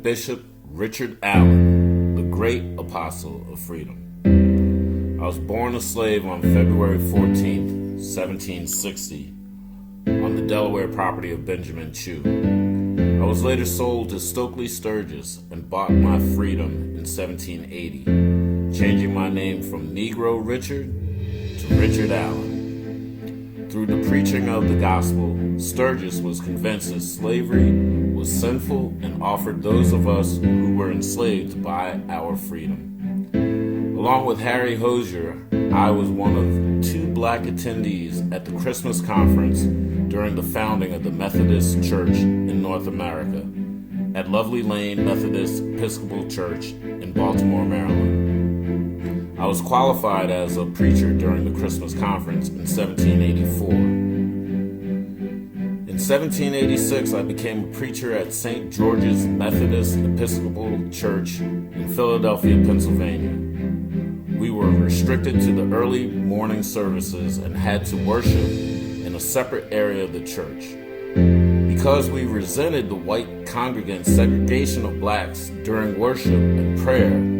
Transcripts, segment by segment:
Bishop Richard Allen, the great apostle of freedom. I was born a slave on February 14th, 1760, on the Delaware property of Benjamin Chew. I was later sold to Stokely Sturgis and bought my freedom in 1780, changing my name from Negro Richard to Richard Allen. Through the preaching of the gospel, Sturgis was convinced that slavery was sinful and offered those of us who were enslaved to buy our freedom. Along with Harry Hosier, I was one of two black attendees at the Christmas conference during the founding of the Methodist Church in North America at Lovely Lane Methodist Episcopal Church in Baltimore, Maryland. I was qualified as a preacher during the Christmas conference in 1784. In 1786, I became a preacher at St. George's Methodist Episcopal Church in Philadelphia, Pennsylvania. We were restricted to the early morning services and had to worship in a separate area of the church. Because we resented the white congregant segregation of blacks during worship and prayer,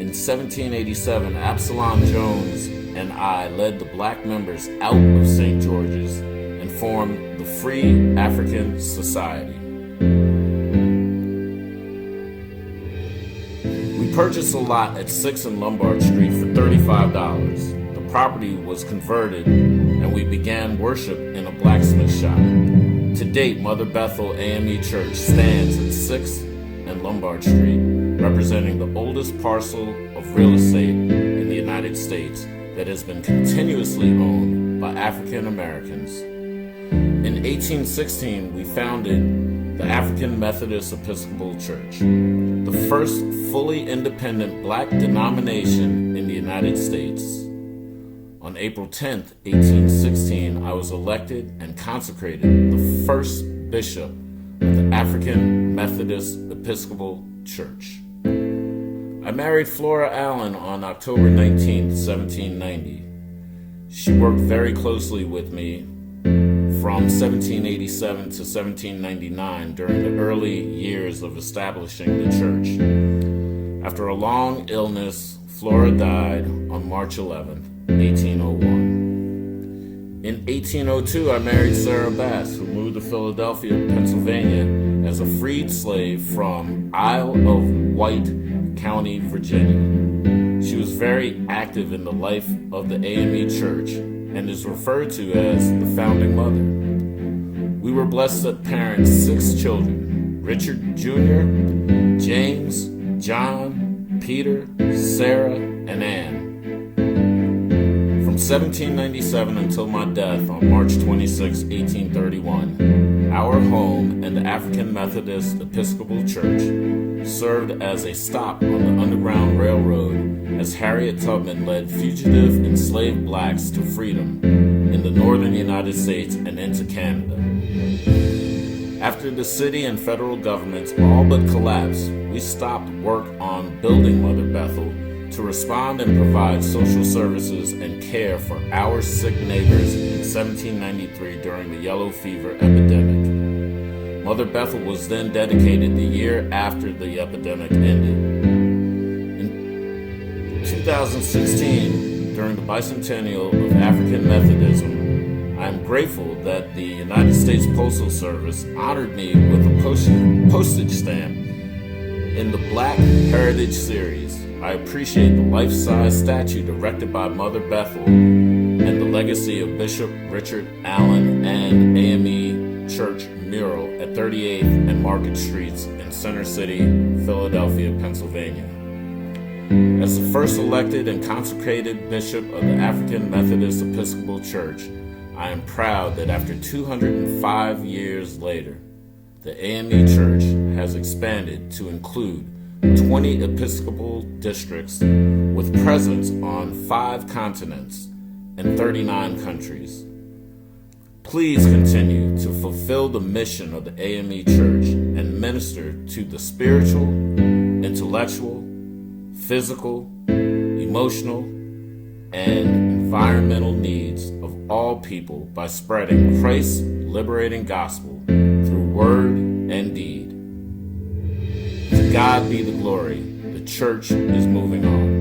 in 1787, Absalom Jones and I led the black members out of St. George's and formed the Free African Society. We purchased a lot at 6 and Lombard Street for $35. The property was converted and we began worship in a blacksmith shop. To date, Mother Bethel AME Church stands at 6 and Lombard Street, representing the oldest parcel of real estate in the United States that has been continuously owned by African Americans. In 1816, we founded the African Methodist Episcopal Church, the first fully independent black denomination in the United States. On April 10, 1816, I was elected and consecrated the first bishop of the African Methodist Episcopal Church. I married Flora Allen on October 19, 1790. She worked very closely with me from 1787 to 1799 during the early years of establishing the church. After a long illness, Flora died on March 11, 1801. In 1802, I married Sarah Bass, who moved to Philadelphia, Pennsylvania, as a freed slave from Isle of Wight County, Virginia. She was very active in the life of the AME Church and is referred to as the founding mother. We were blessed to parent 6 children: Richard Jr., James, John, Peter, Sarah, and Ann. From 1797 until my death on March 26, 1831, our home and the African Methodist Episcopal Church served as a stop on the Underground Railroad as Harriet Tubman led fugitive enslaved blacks to freedom in the northern United States and into Canada. After the city and federal governments all but collapsed, we stopped work on building Mother Bethel to respond and provide social services and care for our sick neighbors in 1793 during the yellow fever epidemic. Mother Bethel was then dedicated the year after the epidemic ended. In 2016, during the bicentennial of African Methodism, I am grateful that the United States Postal Service honored me with a postage stamp in the Black Heritage Series. I appreciate the life-size statue erected by Mother Bethel and the legacy of Bishop Richard Allen and AME Church mural at 38th and Market Streets in Center City, Philadelphia, Pennsylvania. As the first elected and consecrated bishop of the African Methodist Episcopal Church, I am proud that after 205 years later, the AME Church has expanded to include 20 Episcopal districts with presence on 5 continents and 39 countries. Please continue to fulfill the mission of the AME Church and minister to the spiritual, intellectual, physical, emotional, and environmental needs of all people by spreading Christ's liberating gospel through word and deed. God be the glory. The church is moving on.